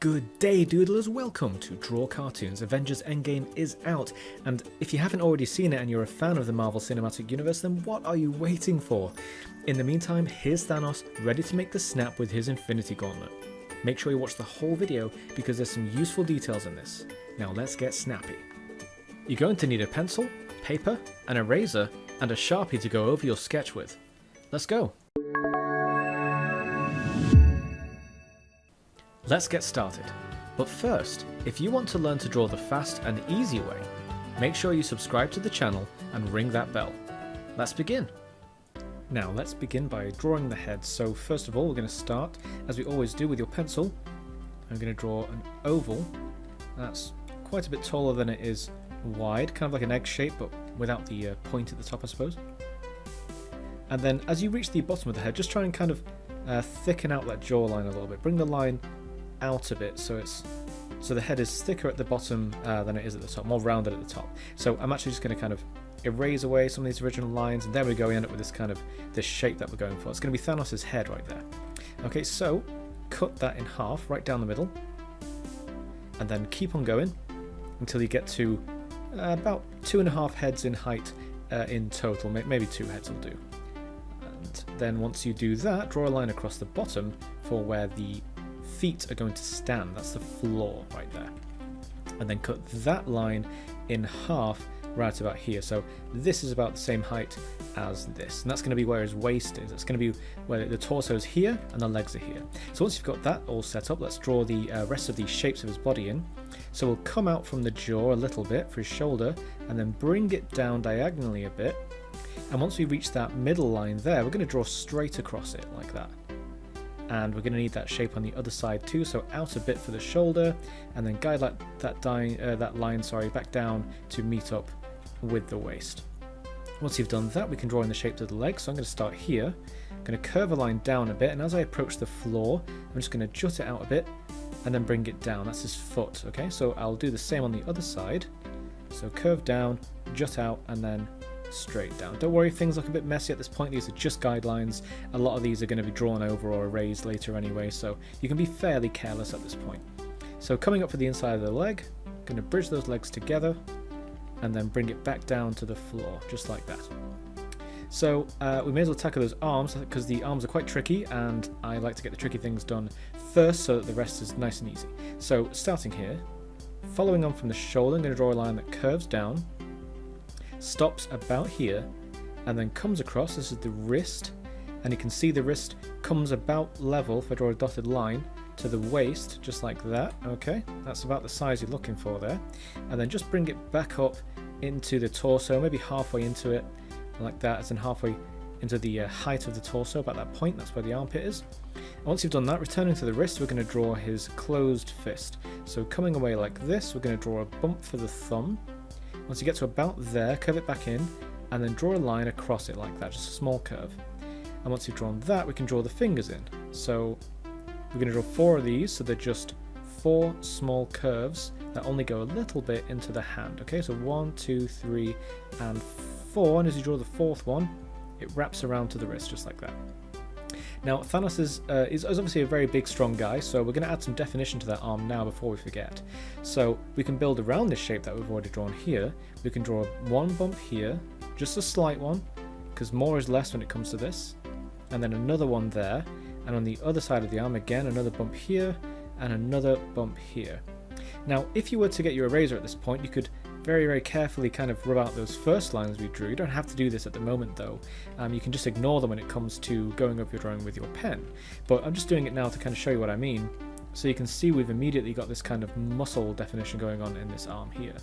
Good day, doodlers. Welcome to Draw Cartoons. Avengers Endgame is out, and if you haven't already seen it and you're a fan of the Marvel Cinematic Universe, then what are you waiting for? In the meantime, here's Thanos ready to make the snap with his Infinity Gauntlet. Make sure you watch the whole video because there's some useful details in this. Now let's get snappy. You're going to need a pencil, paper, an eraser, and a Sharpie to go over your sketch with. Let's go! Let's get started. But first, if you want to learn to draw the fast and easy way, make sure you subscribe to the channel and ring that bell. Let's begin! Now let's begin by drawing the head. So first of all, we're going to start, as we always do, with your pencil. I'm going to draw an oval. That's quite a bit taller than it is wide, kind of like an egg shape, but without the point at the top, I suppose. And then as you reach the bottom of the head, just try and kind of thicken out that jawline a little bit. Bring the line out a bit so the head is thicker at the bottom than it is at the top, more rounded at the top. So I'm actually just going to kind of erase away some of these original lines, and there we go, we end up with this shape that we're going for. It's going to be Thanos' head right there. Okay, so cut that in half, right down the middle, and then keep on going until you get to about 2.5 heads in height in total, maybe 2 heads will do. And then once you do that, draw a line across the bottom for where the feet are going to stand. That's the floor right there. And then cut that line in half right about here. So this is about the same height as this, and that's going to be where his waist is. It's going to be where the torso is here and the legs are here. So once you've got that all set up, let's draw the rest of these shapes of his body in. So we'll come out from the jaw a little bit for his shoulder and then bring it down diagonally a bit. And once we reach that middle line there, we're going to draw straight across it like that. And we're going to need that shape on the other side too, so out a bit for the shoulder, and then guide that line back down to meet up with the waist. Once you've done that, we can draw in the shapes of the legs. So I'm going to start here. I'm going to curve a line down a bit, and as I approach the floor, I'm just going to jut it out a bit and then bring it down. That's his foot. Okay, so I'll do the same on the other side. So curve down, jut out, and then straight down. Don't worry if things look a bit messy at this point. These are just guidelines. A lot of these are going to be drawn over or erased later anyway, so you can be fairly careless at this point. So coming up for the inside of the leg, I'm going to bridge those legs together and then bring it back down to the floor, just like that. So we may as well tackle those arms, because the arms are quite tricky, and I like to get the tricky things done first so that the rest is nice and easy. So starting here, following on from the shoulder, I'm going to draw a line that curves down, stops about here, and then comes across. This is the wrist, and you can see the wrist comes about level, if I draw a dotted line, to the waist, just like that. Okay, that's about the size you're looking for there. And then just bring it back up into the torso, maybe halfway into it, like that, as in halfway into the height of the torso, about that point. That's where the armpit is. And once you've done that, returning to the wrist, we're going to draw his closed fist. So coming away like this, we're going to draw a bump for the thumb. Once you get to about there, curve it back in, and then draw a line across it like that, just a small curve. And once you've drawn that, we can draw the fingers in. So we're going to draw 4 of these, so they're just 4 small curves that only go a little bit into the hand. Okay, so 1, 2, 3, and 4, and as you draw the 4th one, it wraps around to the wrist, just like that. Now, Thanos is obviously a very big, strong guy, so we're going to add some definition to that arm now before we forget. So we can build around this shape that we've already drawn here. We can draw 1 bump here, just a slight one, because more is less when it comes to this, and then another one there, and on the other side of the arm, again, another bump here, and another bump here. Now, if you were to get your eraser at this point, you could very, very carefully kind of rub out those first lines we drew. You don't have to do this at the moment though. You can just ignore them when it comes to going over your drawing with your pen. But I'm just doing it now to kind of show you what I mean. So you can see we've immediately got this kind of muscle definition going on in this arm here.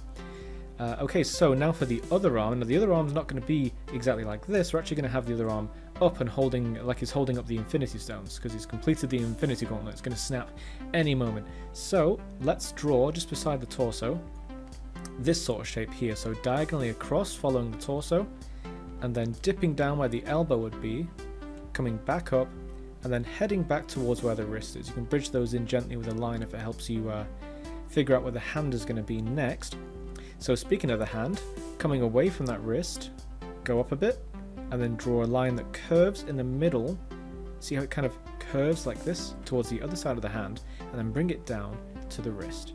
Okay, so now for the other arm. Now the other arm's not going to be exactly like this. We're actually going to have the other arm up and holding, like he's holding up the Infinity Stones, because he's completed the Infinity Gauntlet. It's going to snap any moment. So let's draw just beside the torso this sort of shape here, so diagonally across following the torso, and then dipping down where the elbow would be, coming back up, and then heading back towards where the wrist is. You can bridge those in gently with a line if it helps you figure out where the hand is going to be next. So speaking of the hand, coming away from that wrist, go up a bit, and then draw a line that curves in the middle. See how it kind of curves like this towards the other side of the hand, and then bring it down to the wrist.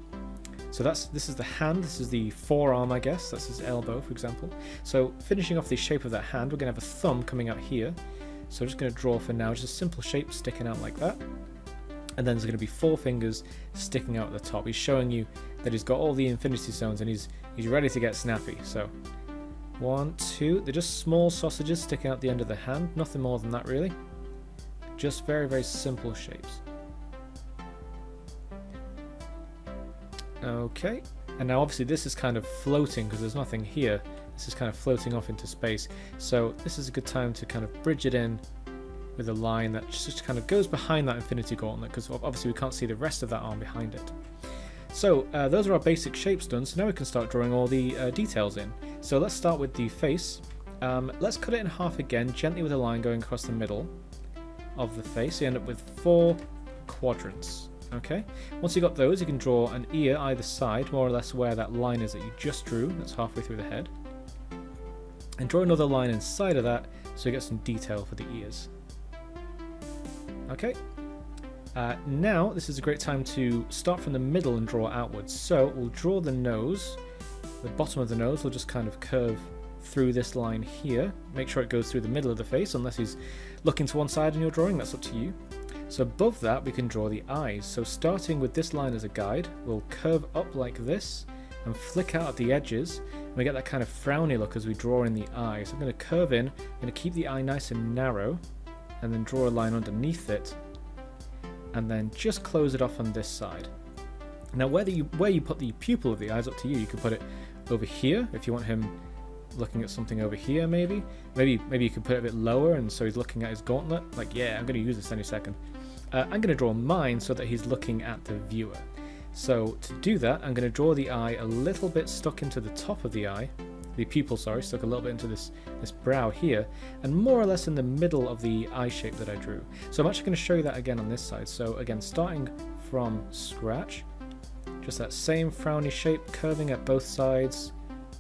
So this is the hand, this is the forearm, I guess. That's his elbow, for example. So finishing off the shape of that hand, we're going to have a thumb coming out here. So I'm just going to draw for now just a simple shape sticking out like that. And then there's going to be 4 fingers sticking out at the top. He's showing you that he's got all the infinity stones and he's ready to get snappy. So 1, 2, they're just small sausages sticking out the end of the hand. Nothing more than that really. Just very, very simple shapes. Okay, and now obviously this is kind of floating because there's nothing here. This is kind of floating off into space. So this is a good time to kind of bridge it in with a line that just kind of goes behind that infinity gauntlet, because obviously we can't see the rest of that arm behind it. So those are our basic shapes done, so now we can start drawing all the details in. So let's start with the face. Let's cut it in half again, gently with a line going across the middle of the face. So you end up with 4 quadrants. Okay, once you got those, you can draw an ear either side, more or less where that line is that you just drew, that's halfway through the head. And draw another line inside of that so you get some detail for the ears. Okay, now this is a great time to start from the middle and draw outwards. So we'll draw the nose, the bottom of the nose will just kind of curve through this line here. Make sure it goes through the middle of the face, unless he's looking to one side in your drawing, that's up to you. So above that we can draw the eyes. So starting with this line as a guide, we'll curve up like this and flick out at the edges, and we get that kind of frowny look as we draw in the eye. So I'm going to curve in, I'm going to keep the eye nice and narrow, and then draw a line underneath it, and then just close it off on this side. Now where you put the pupil of the eye is up to you. You can put it over here if you want him looking at something over here, maybe you could put it a bit lower and so he's looking at his gauntlet, like, yeah, I'm going to use this any second. I'm going to draw mine so that he's looking at the viewer. So to do that, I'm going to draw the eye a little bit stuck into the top of the eye, the pupil, sorry, stuck a little bit into this brow here, and more or less in the middle of the eye shape that I drew. So I'm actually going to show you that again on this side. So again, starting from scratch, just that same frowny shape, curving at both sides,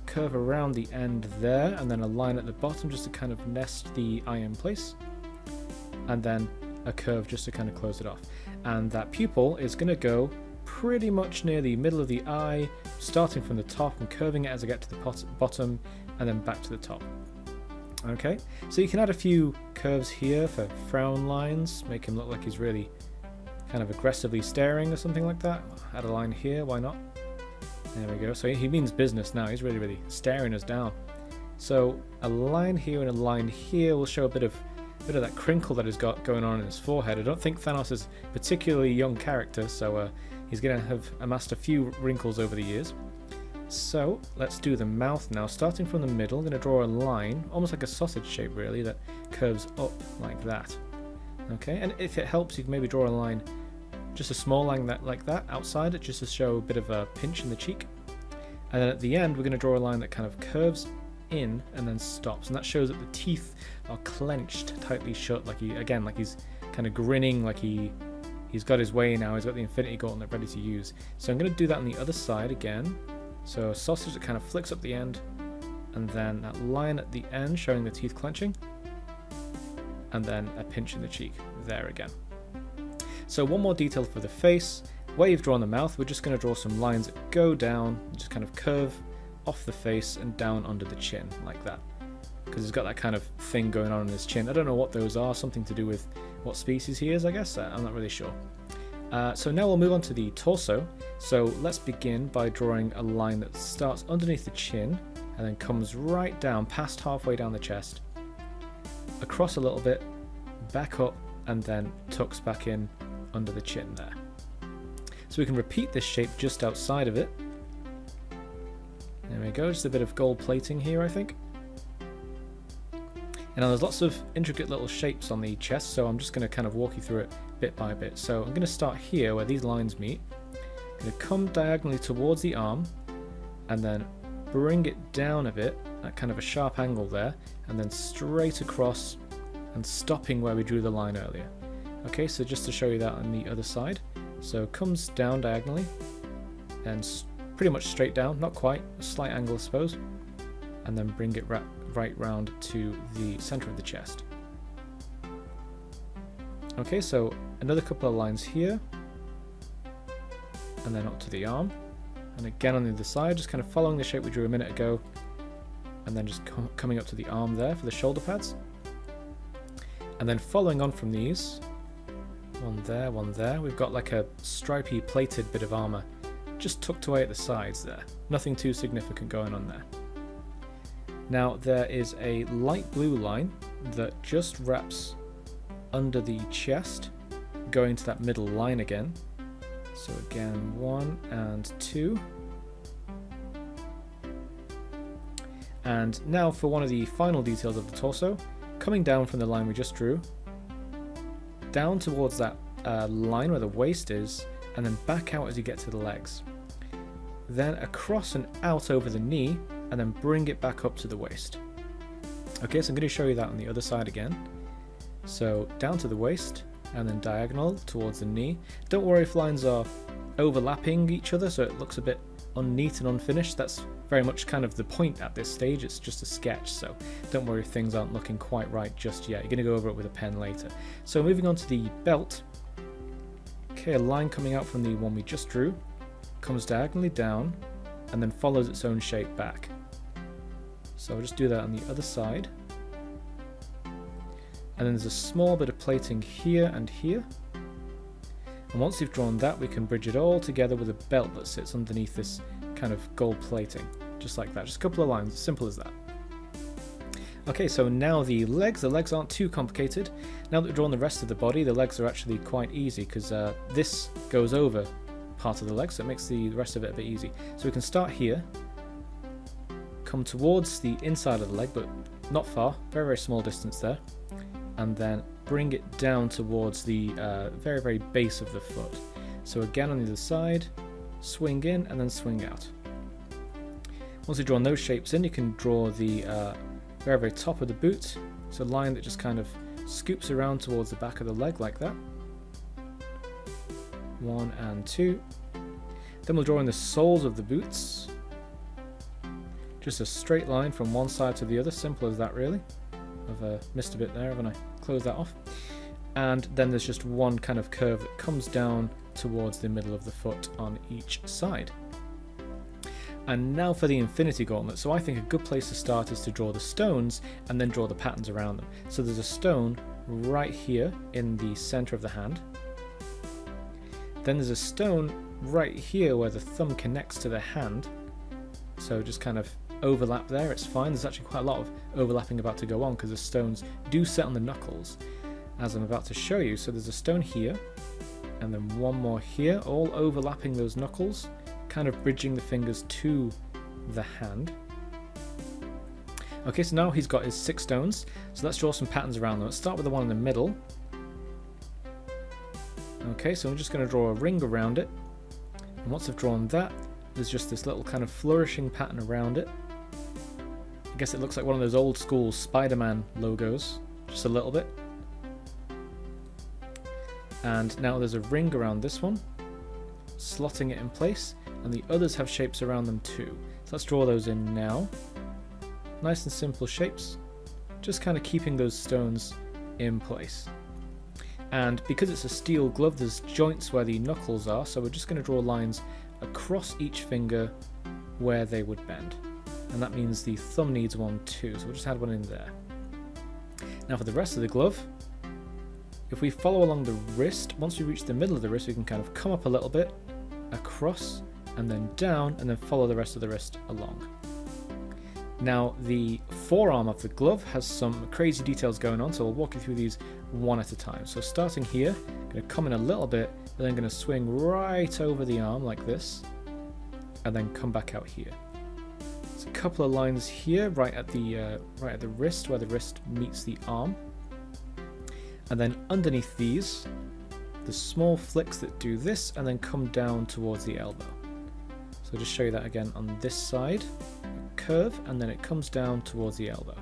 curve around the end there, and then a line at the bottom just to kind of nest the eye in place, and then a curve just to kind of close it off. And that pupil is going to go pretty much near the middle of the eye, starting from the top and curving it as I get to the bottom and then back to the top. Okay, so you can add a few curves here for frown lines, make him look like he's really kind of aggressively staring or something like that. Add a line here, why not? There we go. So he means business now. He's really staring us down. So a line here and a line here will show a bit of that crinkle that he's got going on in his forehead. I don't think Thanos is a particularly young character, so he's going to have amassed a few wrinkles over the years. So let's do the mouth now. Starting from the middle, I'm going to draw a line, almost like a sausage shape really, that curves up like that. Okay, and if it helps, you can maybe draw a line, just a small line like that outside it, just to show a bit of a pinch in the cheek. And then at the end, we're going to draw a line that kind of curves in and then stops, and that shows that the teeth are clenched tightly shut, like he's kind of grinning, like he's got his way now. He's got the infinity gauntlet ready to use. So I'm going to do that on the other side again. So a sausage that kind of flicks up the end, and then that line at the end showing the teeth clenching, and then a pinch in the cheek there again. So one more detail for the face. Where you've drawn the mouth, we're just going to draw some lines that go down, just kind of curve off the face and down under the chin like that, because he's got that kind of thing going on in his chin. I don't know what those are, something to do with what species he is, I guess. I'm not really sure. So now we'll move on to the torso. So let's begin by drawing a line that starts underneath the chin and then comes right down past halfway down the chest, across a little bit, back up, and then tucks back in under the chin there. So we can repeat this shape just outside of it. There we go, just a bit of gold plating here, I think. And now there's lots of intricate little shapes on the chest, so I'm just going to kind of walk you through it bit by bit. So I'm going to start here where these lines meet. I'm going to come diagonally towards the arm, and then bring it down a bit, at kind of a sharp angle there, and then straight across and stopping where we drew the line earlier. Okay, so just to show you that on the other side. So comes down diagonally and pretty much straight down, not quite, a slight angle I suppose, and then bring it right round to the center of the chest. Okay, so another couple of lines here, and then up to the arm. And again on the other side, just kind of following the shape we drew a minute ago, and then just coming up to the arm there for the shoulder pads. And then following on from these, one there, we've got like a stripy plated bit of armour just tucked away at the sides there. Nothing too significant going on there. Now there is a light blue line that just wraps under the chest, going to that middle line again. So again, 1 and 2. And now for one of the final details of the torso, coming down from the line we just drew, down towards that line where the waist is, and then back out as you get to the legs. Then across and out over the knee, and then bring it back up to the waist. Okay, so I'm going to show you that on the other side again. So down to the waist, and then diagonal towards the knee. Don't worry if lines are overlapping each other, so it looks a bit unneat and unfinished. That's very much kind of the point at this stage. It's just a sketch, so don't worry if things aren't looking quite right just yet. You're going to go over it with a pen later. So moving on to the belt. Okay, a line coming out from the one we just drew, comes diagonally down, and then follows its own shape back. So I'll just do that on the other side. And then there's a small bit of plating here and here. And once you've drawn that, we can bridge it all together with a belt that sits underneath this kind of gold plating. Just like that. Just a couple of lines. Simple as that. Okay, so now the legs. The legs aren't too complicated. Now that we've drawn the rest of the body, the legs are actually quite easy because this goes over part of the leg, so it makes the rest of it a bit easy. So we can start here, come towards the inside of the leg, but not far, very, very small distance there, and then bring it down towards the very, very base of the foot. So again on the other side, swing in and then swing out. Once you've drawn those shapes in, you can draw the very, very top of the boot. It's a line that just kind of scoops around towards the back of the leg like that. 1 and 2. Then we'll draw in the soles of the boots. Just a straight line from one side to the other, simple as that really. I've missed a bit there, haven't I? Close that off. And then there's just one kind of curve that comes down towards the middle of the foot on each side. And now for the Infinity Gauntlet. So I think a good place to start is to draw the stones and then draw the patterns around them. So there's a stone right here in the center of the hand. Then there's a stone right here where the thumb connects to the hand. So just kind of overlap there, it's fine. There's actually quite a lot of overlapping about to go on because the stones do set on the knuckles, as I'm about to show you. So there's a stone here, and then one more here, all overlapping those knuckles, kind of bridging the fingers to the hand. Okay, so now he's got his 6 stones, so let's draw some patterns around them. Let's start with the one in the middle. Okay, so I'm just going to draw a ring around it, and once I've drawn that, there's just this little kind of flourishing pattern around it. I guess it looks like one of those old school Spider-Man logos, just a little bit. And now there's a ring around this one, slotting it in place, and the others have shapes around them too. So let's draw those in now. Nice and simple shapes, just kind of keeping those stones in place. And because it's a steel glove, there's joints where the knuckles are, so we're just going to draw lines across each finger where they would bend. And that means the thumb needs one too, so we'll just add one in there. Now for the rest of the glove, if we follow along the wrist, once we reach the middle of the wrist, we can kind of come up a little bit, across, and then down, and then follow the rest of the wrist along. Now the forearm of the glove has some crazy details going on, so we'll walk you through these one at a time. So starting here, I'm going to come in a little bit, and then going to swing right over the arm like this, and then come back out here. There's a couple of lines here, right at the wrist, where the wrist meets the arm, and then underneath these, the small flicks that do this, and then come down towards the elbow. So I'll just show you that again on this side. Curve, and then it comes down towards the elbow,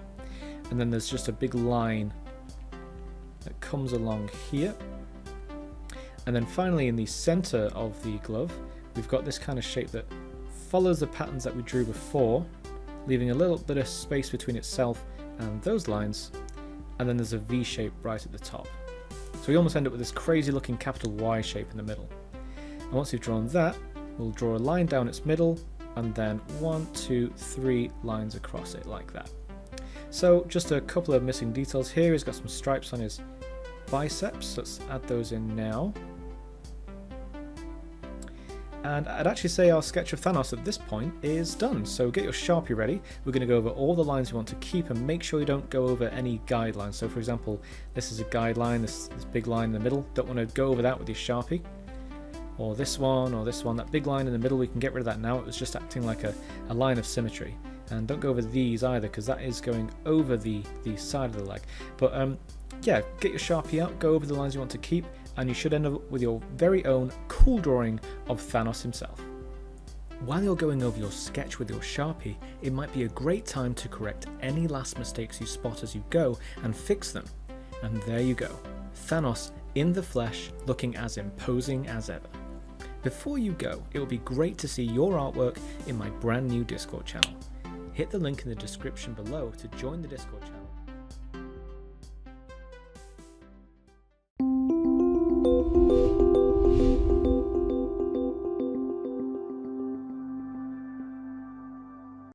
and then there's just a big line that comes along here, and then finally in the center of the glove we've got this kind of shape that follows the patterns that we drew before, leaving a little bit of space between itself and those lines, and then there's a V shape right at the top. So we almost end up with this crazy looking capital Y shape in the middle. And once you've drawn that, we'll draw a line down its middle, and then 1, 2, 3 lines across it like that. So just a couple of missing details here. He's got some stripes on his biceps. Let's add those in now. And I'd actually say our sketch of Thanos at this point is done. So get your Sharpie ready. We're going to go over all the lines you want to keep and make sure you don't go over any guidelines. So for example, this is a guideline, this big line in the middle. Don't want to go over that with your Sharpie. Or this one, that big line in the middle, we can get rid of that now. It was just acting like a line of symmetry. And don't go over these either, because that is going over the side of the leg. But yeah, get your Sharpie out, go over the lines you want to keep, and you should end up with your very own cool drawing of Thanos himself. While you're going over your sketch with your Sharpie, it might be a great time to correct any last mistakes you spot as you go and fix them. And there you go, Thanos in the flesh, looking as imposing as ever. Before you go, it would be great to see your artwork in my brand new Discord channel. Hit the link in the description below to join the Discord channel.